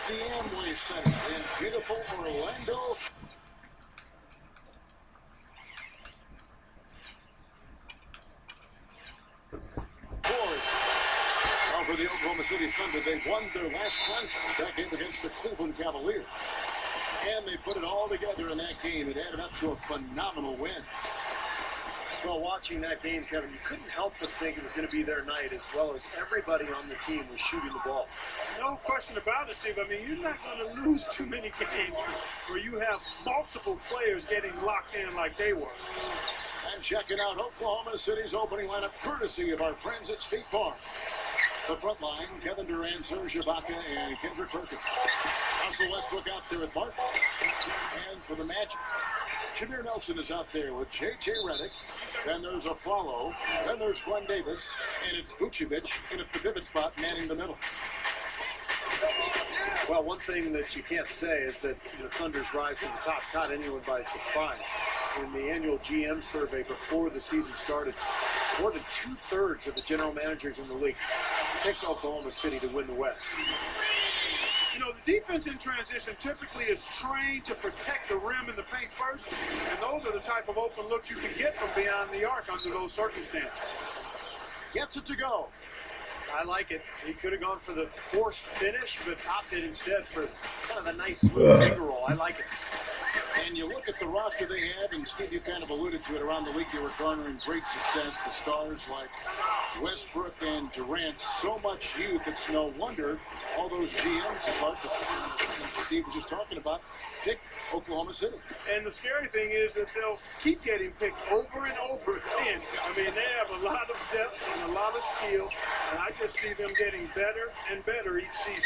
the Amway Center in beautiful Orlando. Ford. Now for the Oklahoma City Thunder, they won their last contest, that game against the Cleveland Cavaliers. And they put it all together in that game. It added up to a phenomenal win. Well, watching that game, Kevin, you couldn't help but think it was going to be their night, as well as everybody on the team was shooting the ball. No question about it, Steve. I mean, you're not going to lose too many games where you have multiple players getting locked in like they were. And checking out Oklahoma City's opening lineup, courtesy of our friends at State Farm. The front line, Kevin Durant, Serge Ibaka, and Kendrick Perkins. Russell Westbrook out there with Martin. And for the Magic, Jameer Nelson is out there with J.J. Redick. Then there's Aflalo. Then there's Glenn Davis. And it's Vucevic in at the pivot spot, manning the middle. Well, one thing that you can't say is that the Thunder's rise to the top caught anyone by surprise. In the annual GM survey before the season started, more than 2/3 of the general managers in the league picked Oklahoma City to win the West. You know, the defense in transition typically is trained to protect the rim and the paint first, and those are the type of open looks you can get from beyond the arc under those circumstances. Gets it to go. I like it. He could have gone for the forced finish, but opted instead for kind of a nice smooth finger roll. I like it. And you look at the roster they have, and Steve, you kind of alluded to it around the league. They were garnering great success. The stars like Westbrook and Durant, so much youth. It's no wonder all those GMs, Clark, Steve was just talking about, picked Oklahoma City. And the scary thing is that they'll keep getting picked over and over again. I mean, they have a lot of depth and a lot of skill, and I just see them getting better and better each season.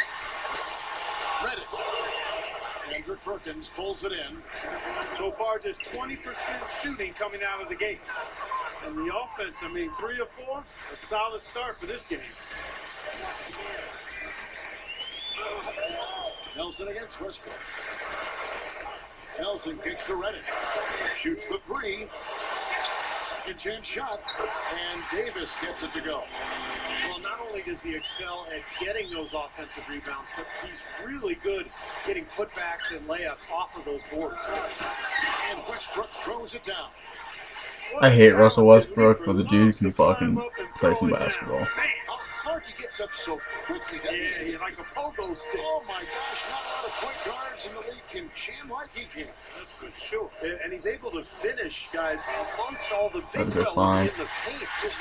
Ready. Kendrick Perkins pulls it in. So far, just 20% shooting coming out of the gate. And the offense, I mean, 3 of 4, a solid start for this game. Nelson against Westbrook. Nelson kicks to Redick. Shoots the 3. Second chance shot. And Davis gets it to go. Well, not only does he excel at getting those offensive rebounds, but he's really good getting putbacks and layups off of those boards. And Westbrook throws it down. I hate Russell Westbrook, but the dude can fucking play some basketball. How Clark, he gets up so quickly. Yeah, he's like a pogo stick. Oh my gosh, not a lot of point guards in the league can jam like he can. That's for sure. And he's able to finish, guys, amongst all the big That'd be fellas fine. in the paint. Just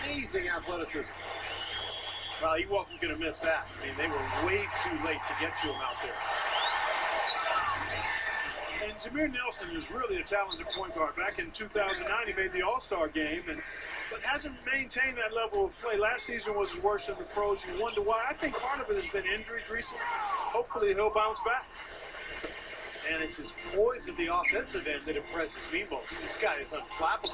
amazing athleticism. Well, he wasn't going to miss that. I mean, they were way too late to get to him out there. And Jameer Nelson is really a talented point guard. Back in 2009, he made the All-Star game, but hasn't maintained that level of play. Last season was his worst in the pros. You wonder why. I think part of it has been injuries recently. Hopefully he'll bounce back. And it's his poise at the offensive end that impresses me most. This guy is unflappable.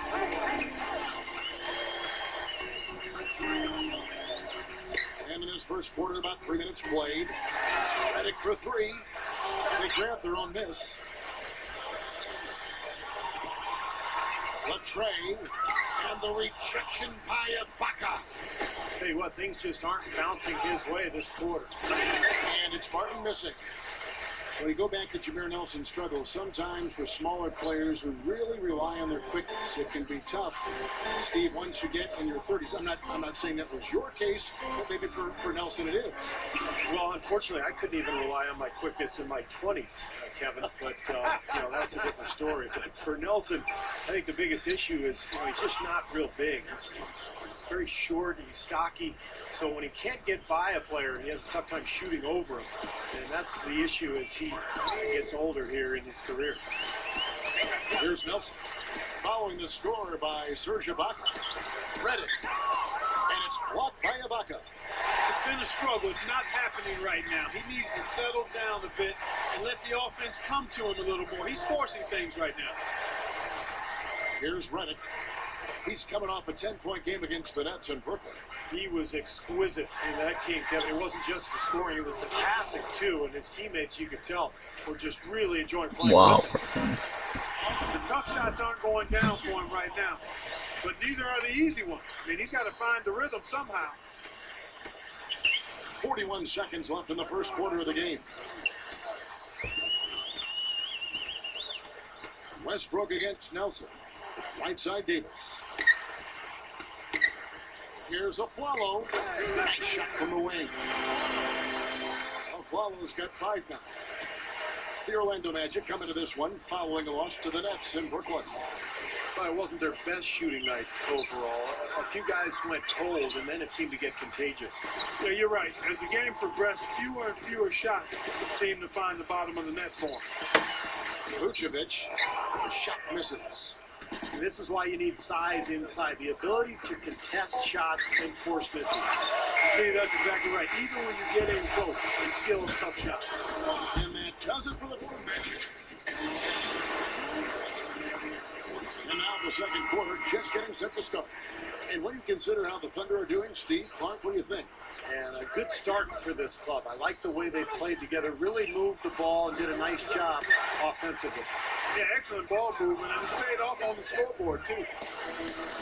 And in this first quarter, about 3 minutes played. Redick for 3. They grab their own miss. Latrey, and the rejection by Ibaka. Tell you what, things just aren't bouncing his way this quarter. And it's Martin missing. Well, you go back to Jameer Nelson's struggle. Sometimes for smaller players who really rely on their quickness, it can be tough. Steve, once you get in your 30s, I'm not saying that was your case, but maybe for Nelson it is. Well, unfortunately, I couldn't even rely on my quickness in my 20s, Kevin. But you know, that's a different story. But for Nelson, I think the biggest issue is he's just not real big. He's very short. He's stocky. So when he can't get by a player, he has a tough time shooting over him. And that's the issue as he gets older here in his career. Here's Nelson. Following the score by Serge Ibaka. Redick. And it's blocked by Ibaka. It's been a struggle. It's not happening right now. He needs to settle down a bit and let the offense come to him a little more. He's forcing things right now. Here's Redick. He's coming off a 10-point game against the Nets in Brooklyn. He was exquisite in that game, Kevin. It wasn't just the scoring, it was the passing, too. And his teammates, you could tell, were just really enjoying playing Wow, with him. Perkins. The tough shots aren't going down for him right now, but neither are the easy ones. I mean, he's got to find the rhythm somehow. 41 seconds left in the first quarter of the game. Westbrook against Nelson. Right side Davis. Here's Afflalo. Nice shot from the wing. Afflalo's got 5 now. The Orlando Magic coming to this one following a loss to the Nets in Brooklyn. Well, it wasn't their best shooting night overall. A few guys went cold, and then it seemed to get contagious. Yeah, you're right. As the game progressed, fewer and fewer shots seemed to find the bottom of the net for him. Vucevic, the shot misses. And this is why you need size inside, the ability to contest shots and force misses. See, that's exactly right. Even when you get in close, it's still a tough shot. And that does it for the Magic. And now the second quarter just getting set to start. And when you consider how the Thunder are doing, Steve, Clark, what do you think? And a good start for this club. I like the way they played together, really moved the ball and did a nice job offensively. Yeah, excellent ball movement, and it's paid off on the scoreboard, too.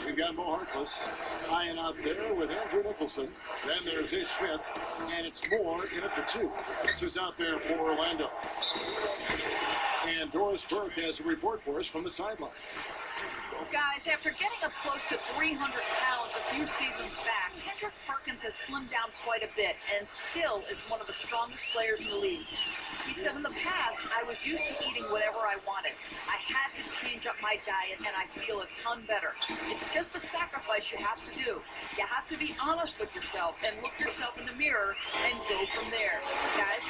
We've got Mo Harkless eyeing out there with Andrew Nicholson. Then there's Ish Smith, and it's Moore in at the 2. That's who's out there for Orlando. And Doris Burke has a report for us from the sideline. Guys, after getting up close to 300 pounds a few seasons back, Kendrick Perkins has slimmed down quite a bit and still is one of the strongest players in the league. He said, in the past, I was used to eating whatever I wanted. I had to change up my diet, and I feel a ton better. It's just a sacrifice you have to do. You have to be honest with yourself and look yourself in the mirror and go from there. Guys?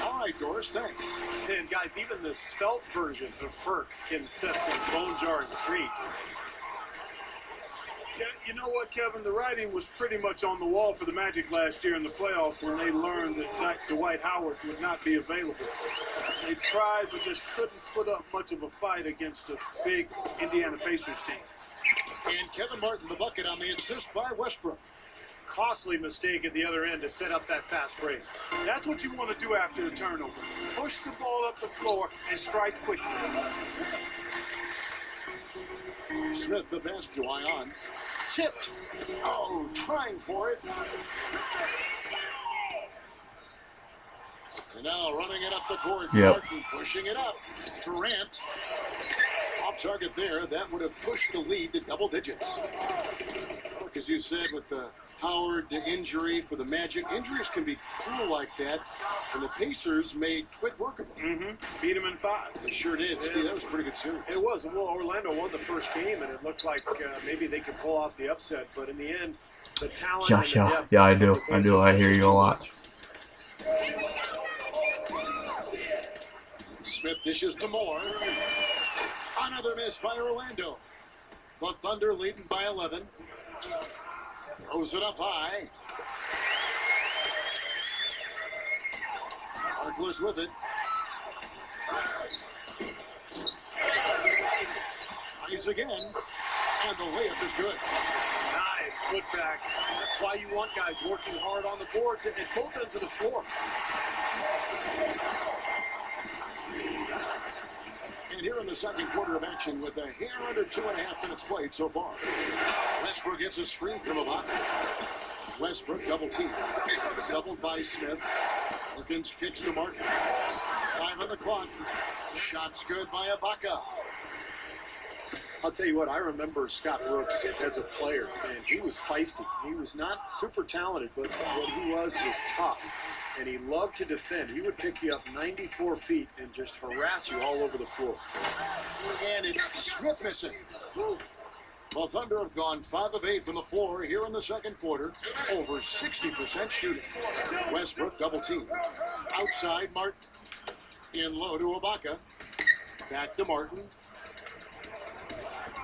All right, Doris, thanks. And guys, even the svelte version of Perk can set some bone-jarring screens. Yeah, you know what, Kevin? The writing was pretty much on the wall for the Magic last year in the playoffs when they learned that Dwight Howard would not be available. They tried, but just couldn't put up much of a fight against a big Indiana Pacers team. And Kevin Martin, the bucket on the assist by Westbrook. Costly mistake at the other end to set up that fast break. That's what you want to do after a turnover. Push the ball up the floor and strike quickly. Smith the pass to Ion. Tipped. Oh, trying for it. And now running it up the court. Yep. Martin pushing it up. Durant. Off target there. That would have pushed the lead to double digits. Look, as you said, with the Howard injury for the Magic, injuries can be cruel like that. And the Pacers made quick work of them. Beat them in 5. They sure did. Yeah. Steve, that was a pretty good series. It was. Well, Orlando won the first game, and it looked like maybe they could pull off the upset. But in the end, the talent and the depth. Yeah, I do. I hear you a lot. Smith dishes to Moore. Another miss by Orlando. The Thunder leading by 11. Throws it up high. Harkless with it. Tries again. And the layup is good. Nice putback. That's why you want guys working hard on the boards at both ends of the floor. And here in the second quarter of action with a hair under 2.5 minutes played so far. Westbrook gets a screen from Ibaka. Westbrook double team. Doubled by Smith. Perkins kicks to Martin. 5 on the clock. Shots good by Ibaka. I'll tell you what, I remember Scott Brooks as a player, and he was feisty. He was not super talented, but what he was tough. And he loved to defend. He would pick you up 94 feet and just harass you all over the floor. And it's Smith missing. Well, Thunder have gone 5 of 8 from the floor here in the second quarter. Over 60% shooting. Westbrook double team. Outside Martin. In low to Ibaka. Back to Martin.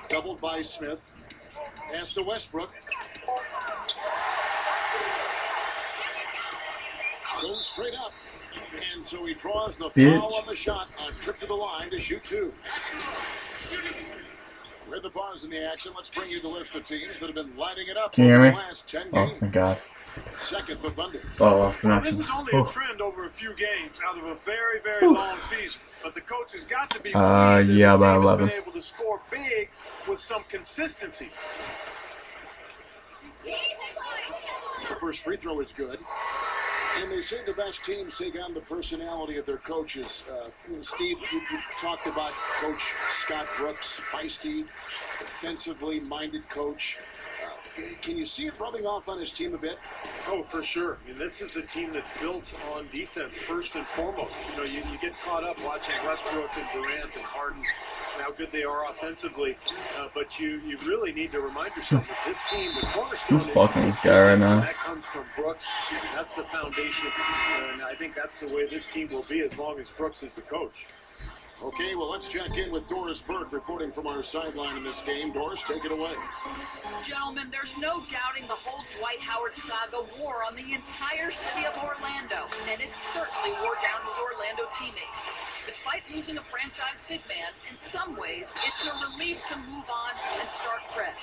Doubled by Smith. Pass to Westbrook. Goes straight up. And so he draws the foul on the shot on trip to the line to shoot 2. With the bars in the action, let's bring you the list of teams that have been lighting it up Can you hear over me? the last 10 Oh, games. thank God. Second, the Thunder. Oh, lost Well, connection. this is only a trend over a few games out of a very, very long season. But the coach has got to be pleased that his yeah, team about has 11. been able to score big with some consistency. The first free throw is good. And they say the best teams take on the personality of their coaches. Steve, you talked about Coach Scott Brooks, feisty, defensively minded coach. Can you see it rubbing off on his team a bit? Oh, for sure. I mean, this is a team that's built on defense first and foremost. You know, you get caught up watching Westbrook and Durant and Harden and how good they are offensively, but you really need to remind yourself that this team, the cornerstone, Who's fucking this guy right now? that comes from Brooks. That's the foundation, and I think that's the way this team will be as long as Brooks is the coach. Okay, well, let's check in with Doris Burke reporting from our sideline in this game. Doris, take it away. Gentlemen, there's no doubting the whole Dwight Howard saga wore on the entire city of Orlando, and it certainly wore down his Orlando teammates. Despite losing a franchise big man, in some ways, it's a relief to move on and start fresh.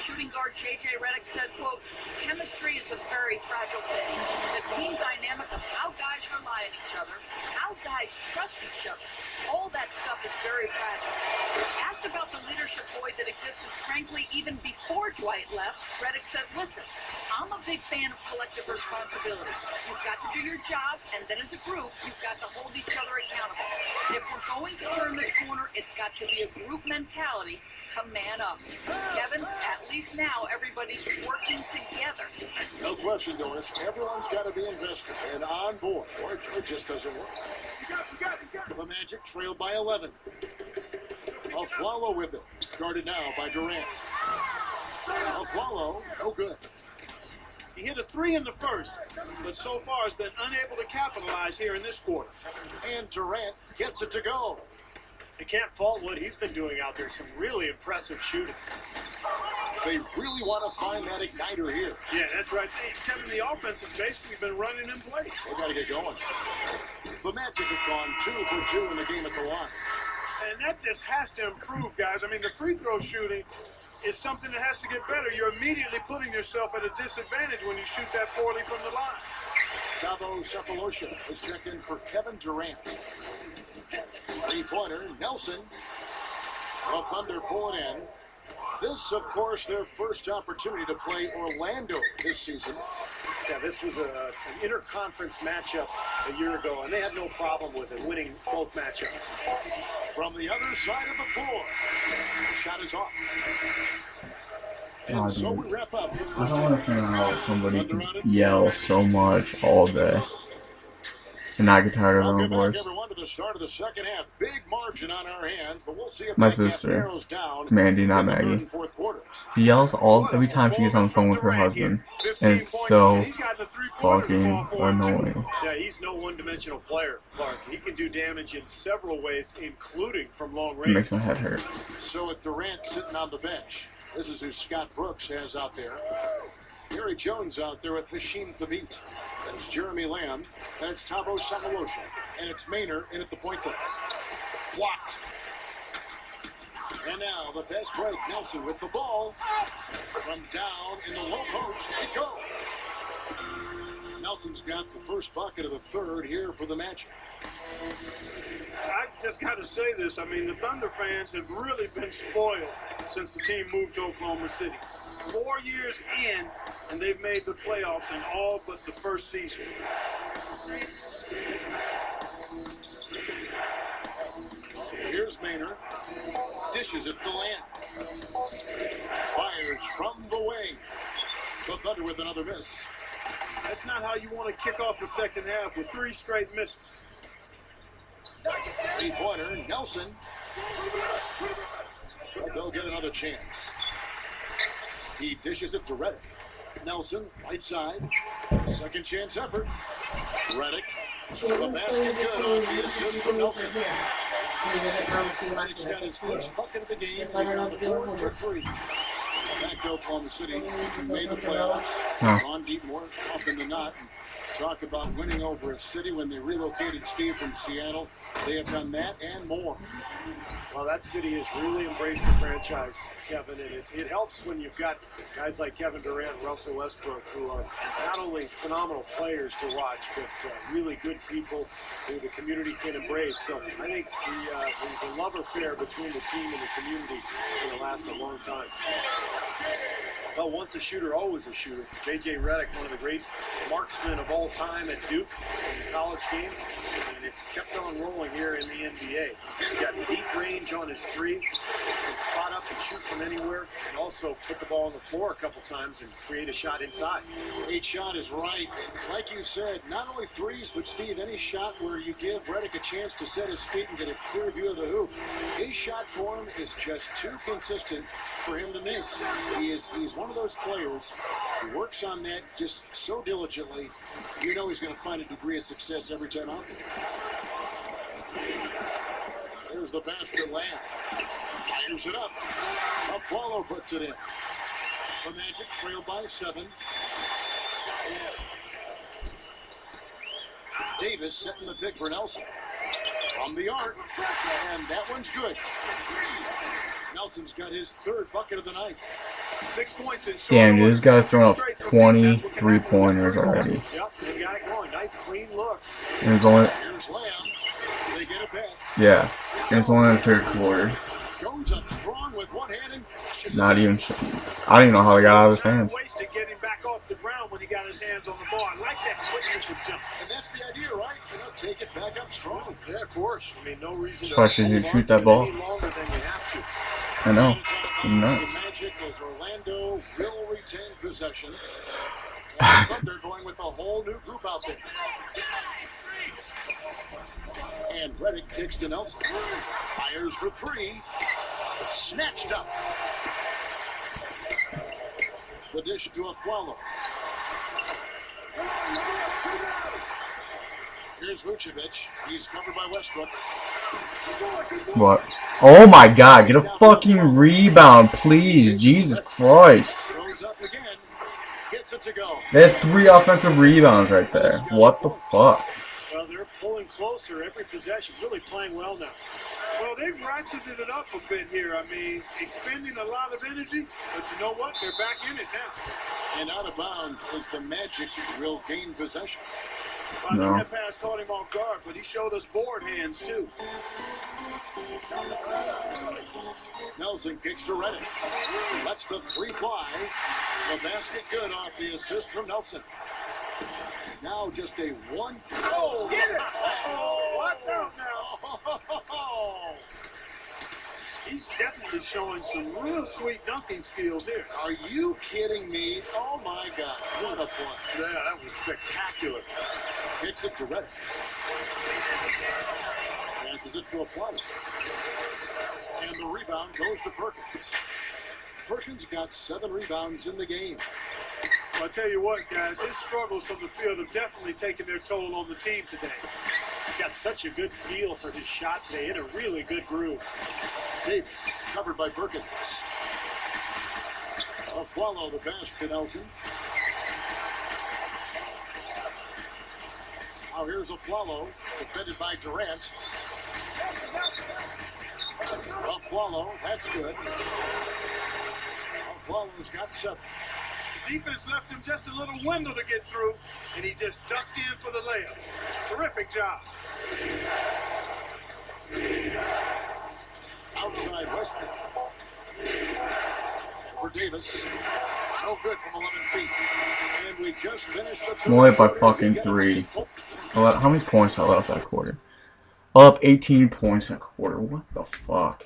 Shooting guard J.J. Redick said, quote, "Chemistry is a very fragile thing. The team dynamic of how guys rely on each other, how guys trust each other, all that stuff is very fragile." Asked about the leadership void that existed, frankly, even before Dwight left, Redick said, "Listen, I'm a big fan of collective responsibility. You've got to do your job, and then as a group, you've got to hold each other accountable. If we're going to turn this corner, it's got to be a group mentality to man up." Kevin, at least now everybody's working together. No question, Doris. Everyone's got to be invested and on board, or it just doesn't work. The Magic trailed by 11. Afflalo with it. Guarded now by Durant. Afflalo, no good. He hit a 3 in the first, but so far has been unable to capitalize here in this quarter. And Durant gets it to go. You can't fault what he's been doing out there. Some really impressive shooting. They really want to find that igniter here. Yeah, that's right. Hey, Kevin, the offense has basically been running in place. They got to get going. The Magic have gone 2 for 2 in the game at the line. And that just has to improve, guys. I mean, the free throw shooting is something that has to get better. You're immediately putting yourself at a disadvantage when you shoot that poorly from the line. Thabo Sefolosha is checked in for Kevin Durant. Three-pointer, Nelson. The Thunder pull it in. This, of course, their first opportunity to play Orlando this season. Yeah, this was an interconference matchup a year ago, and they had no problem with it, winning both matchups. From the other side of the floor, the shot is off. And Oh, so dude. we wrap up. I don't understand how somebody can yell so much all day and not get tired of their own Welcome back, voice. everyone, to the start of the second half. Big margin on our hands, but we'll see if My that gap sister, narrows down Mandy, not in the third Maggie. and fourth quarters. She yells every time she gets on the phone with her husband, and it's so fucking annoying. Yeah, he's no one-dimensional player, Clark. He can do damage in several ways, including from long It range. makes my head hurt. So with Durant sitting on the bench, this is who Scott Brooks has out there. Gary Jones out there with Hashim Thabit. That's Jeremy Lamb. That's Thabo Sefolosha. And it's Maynard in at the point guard. Blocked. And now the fast break. Nelson with the ball. From down in the low post. It goes. Nelson's got the first bucket of the third here for the Magic. I just got to say this. I mean, the Thunder fans have really been spoiled since the team moved to Oklahoma City. 4 years in, and they've made the playoffs in all but the first season. Here's Maynard. Dishes it to Lamb. Fires from the wing. The Thunder with another miss. That's not how you want to kick off the second half with 3 straight misses. Three-pointer, Nelson. But they'll get another chance. He dishes it to Redick. Nelson, right side. Second chance effort. Redick. The basket good on the assist from Nelson. Redick's got his first bucket of the game. He's on the 4 for 3. Back to Oklahoma City. Made the playoffs. Ron Deep more often than not. Talk about winning over a city when they relocated Steve from Seattle. They have done that and more. Well, that city has really embraced the franchise, Kevin, and it helps when you've got guys like Kevin Durant and Russell Westbrook, who are not only phenomenal players to watch, but really good people who the community can embrace. So I think the love affair between the team and the community is going to last a long time. Well, once a shooter, always a shooter. J.J. Redick, one of the great markers marksman of all time at Duke in the college game, and it's kept on rolling here in the NBA. He's got deep range on his three, can spot up and shoot from anywhere, and also put the ball on the floor a couple times and create a shot inside. Each shot is right. Like you said, not only threes, but Steve, any shot where you give Redick a chance to set his feet and get a clear view of the hoop, his shot form is just too consistent for him to miss. He's one of those players who works on that just so diligently. You know he's going to find a degree of success every time out there. There's the basket land. Fires it up. Afflalo puts it in. The Magic trail by 7. Davis setting the pick for Nelson. From the arc. And that one's good. Nelson's got his 3rd bucket of the night. 6 points in. Damn, dude, this guy's throwing up 23 pointers already. Yep, they got it going. Nice, clean looks. And it's only, Here's Lamb. They get a bet. yeah, and it's only the 3rd quarter. Goes up strong with one hand and flushes Not it. even, I don't even know how they got out of his hands. Wasted getting back off the ground when he got his hands on the ball. I like that quickness of jump. And that's the idea, right? You know, take it back up strong. Yeah, of course. I mean, no reason Especially to if you hold shoot on that to ball. it any longer than you have to. I know. The Nuts. Magic as Orlando will retain possession. And the Thunder going with a whole new group out there. And Redick kicks to Nelson. Fires for 3. Snatched up. The dish to Afflalo. Here's Vucevic. He's covered by Westbrook. What? Oh my god, get a fucking rebound, please. Jesus Christ. Throws up again. Gets it to go. They had 3 offensive rebounds right there. What the fuck? Well, they're pulling closer every possession, really playing well now. Well, they've ratcheted it up a bit here. I mean, expending a lot of energy, but you know what? They're back in it now. And out of bounds as the Magic will gain possession. I No. think that pass caught him off guard, but he showed us board hands, too. Nelson kicks to Redick. Lets the 3 fly. The basket good off the assist from Nelson. Now just a 1. Oh, get it! Oh, watch out now. He's definitely showing some real sweet dunking skills here. Are you kidding me? Oh my God. What a play. Yeah, that was spectacular. Kicks it to Redick. Passes it to Afflalo. And the rebound goes to Perkins. Perkins got 7 rebounds in the game. I'll tell you what, guys, his struggles from the field have definitely taken their toll on the team today. Got such a good feel for his shot today, in a really good groove. Davis covered by Perkins. Afflalo the pass to Nelson. Now here's Afflalo, defended by Durant. Afflalo, that's good. Afflalo's got 7. The defense left him just a little window to get through, and he just ducked in for the layup. Terrific job. Outside Westbrook. For Davis. No good from 11 feet. And we just finished the I'm only up by fucking 3. How many points I let up that quarter? Up 18 points that quarter. What the fuck?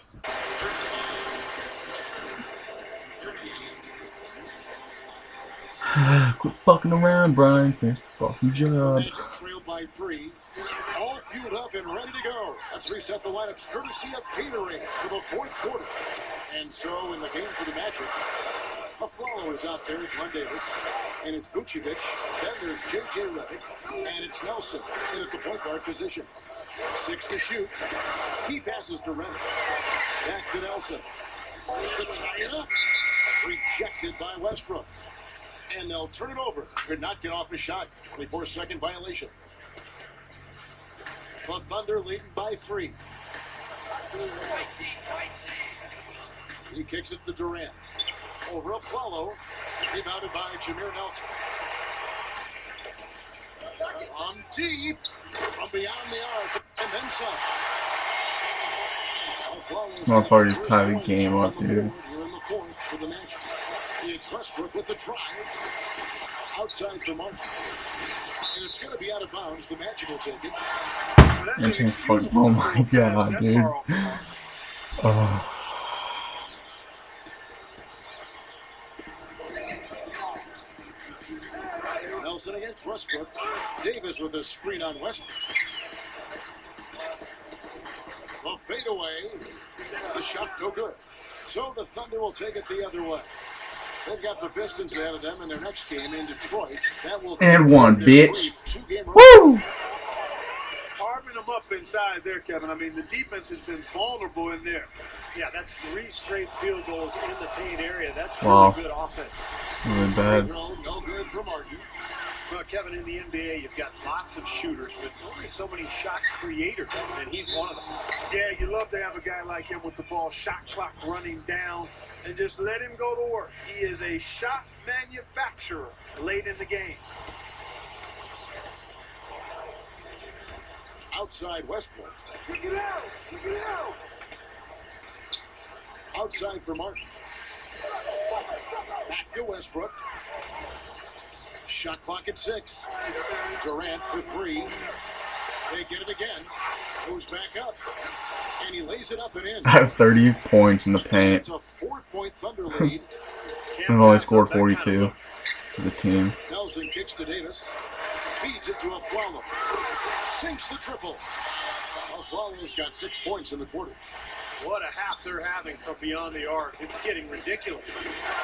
Quit fucking around, Brian. Finish the fucking job. Magic trailed by 3. All fueled up and ready to go. Let's reset the lineups courtesy of Gatorade for the 4th quarter. And so in the game for the Magic, Afflalo is out there with Glenn Davis. And it's Vucevic. Then there's J.J. Redick. And it's Nelson in at the point guard position. 6 to shoot. He passes to Redick. Back to Nelson. To tie it up. Rejected by Westbrook. And they'll turn it over. Could not get off a shot. 24-second violation. The Thunder leading by 3. He kicks it to Durant. Over Afflalo. Rebounded by Jameer Nelson. On deep. From beyond the arc. And then some. Motherfucker just tied the game up, dude. We're in the 4th for the Magic. It's Westbrook with the drive. Outside for Martin. And it's going to be out of bounds. The Magic will take it. Well, that's And James Harden. inexcusable Oh to my throw a pass god, that dude. far off the mark. Oh. Nelson against Westbrook. Davis with a screen on Westbrook. A fadeaway. The shot no good. So the Thunder will take it the other way. They've got the Pistons ahead of them in their next game in Detroit. That will And one, their bitch. two-game Woo! Carving them up inside there, Kevin. I mean, the defense has been vulnerable in there. Yeah, that's 3 straight field goals in the paint area. That's Wow. really good offense. Really Free bad. throw, no good for Martin. Well, Kevin, in the NBA, you've got lots of shooters, but only so many shot creators, and he's one of them. Yeah, you love to have a guy like him with the ball, shot clock running down, and just let him go to work. He is a shot manufacturer late in the game. Outside Westbrook. Kick it out! Kick it out! Outside for Martin. Back to Westbrook. Shot clock at 6. Durant for 3. They get it again. Goes back up. And he lays it up and in. I have 30 points in the paint. It's a 4-point Thunder lead. I've only scored 42 for the team. Nelson kicks to Davis. Feeds it to Aflalo. Sinks the triple. Aflalo's got 6 points in the quarter. What a half they're having from beyond the arc. It's getting ridiculous.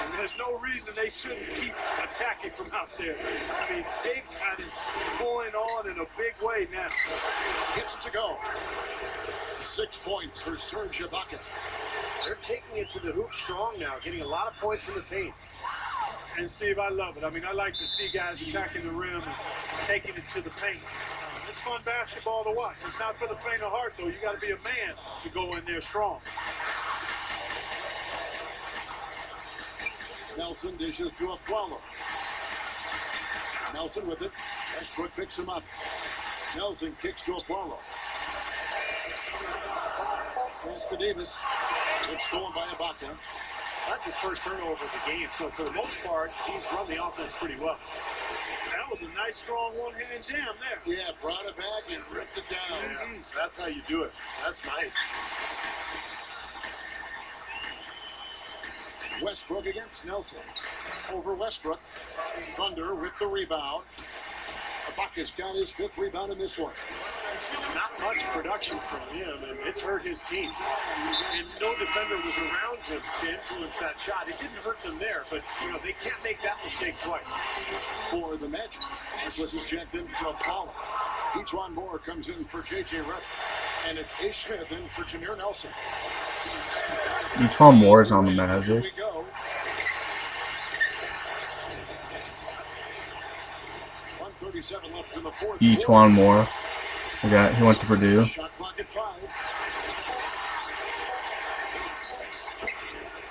And there's no reason they shouldn't keep attacking from out there. I mean, they got it going on in a big way now. Gets it to go. 6 points for Serge Ibaka. They're taking it to the hoop strong now, getting a lot of points in the paint. And Steve, I love it. I mean, I like to see guys attacking the rim and taking it to the paint. It's fun basketball to watch. It's not for the faint of heart, though. You got to be a man to go in there strong. Nelson dishes to Aflalo. Nelson with it. Westbrook picks him up. Nelson kicks to Aflalo. Pass to Davis. It's stolen by Ibaka. That's his first turnover of the game, so for the most part, he's run the offense pretty well. That was a nice, strong one-hand jam there. Yeah, brought it back and ripped it down. Yeah, that's how you do it. That's nice. Westbrook against Nelson. Over Westbrook. Thunder with the rebound. Ibaka's got his 5th rebound in this one. Not much production from him, and it's hurt his team. And no defender was around him to influence that shot. It didn't hurt them there, but they can't make that mistake twice. For the Magic, this is checked in for Aflalo. Etwan Moore comes in for J.J. Redick. And it's Ish Smith in for Jameer Nelson. Etwan Moore is on the Here Magic. we go. 1:37 left in the fourth. Etwan Moore. He went to Purdue. Shot clock at 5.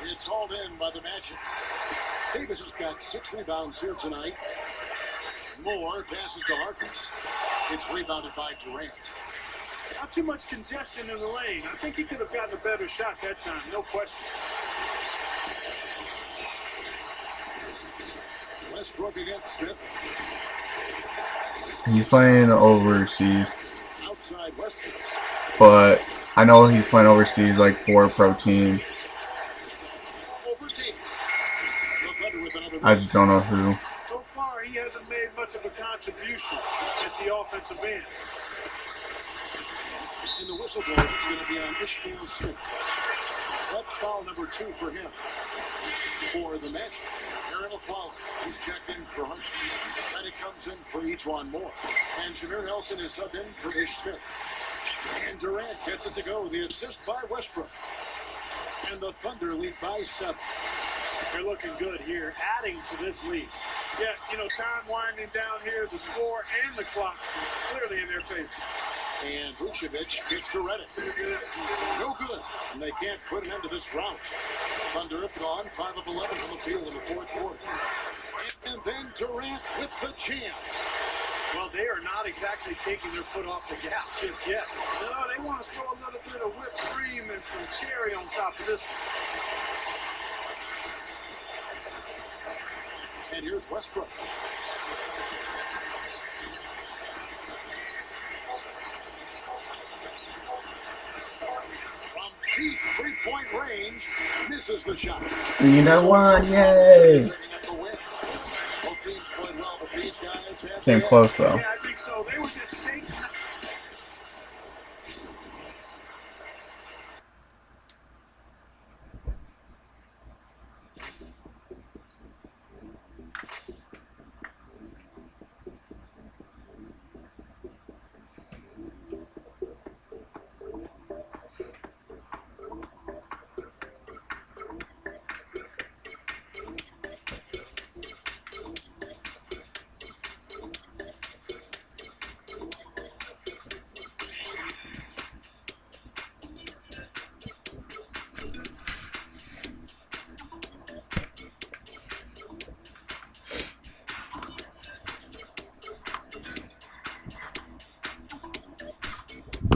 It's hauled in by the Magic. Davis has got 6 rebounds here tonight. Moore passes to Harkins. It's rebounded by Durant. Not too much congestion in the lane. I think he could have gotten a better shot that time, no question. Westbrook against Smith. He's playing overseas, Outside Westbrook. but I know he's playing overseas like for a pro team. Over Davis. The Thunder with another I miss. just don't know who. So far, he hasn't made much of a contribution at the offensive end. In the whistle blows, it's going to be on Ishmael Smith. That's foul number 2 for him. For the Magic, Aaron Aflalo. He's checked in for Hunt. And he comes in for Etwan Moore. And Jameer Nelson is subbed in for Ish Smith. And Durant gets it to go. The assist by Westbrook. And the Thunder lead by 7. They're looking good here, adding to this lead. Yeah, time winding down here, the score and the clock clearly in their favor. And Vucevic kicks to Redick. No good. And they can't put an end to this drought. Thunder have gone 5 of 11 from the field in the fourth quarter. And then Durant with the jam. Well, they are not exactly taking their foot off the gas just yet. No, they want to throw a little bit of whipped cream and some cherry on top of this one. And here's Westbrook. range, misses the shot. You know one, yay! Both teams played well, but these guys have Came close though. Yeah,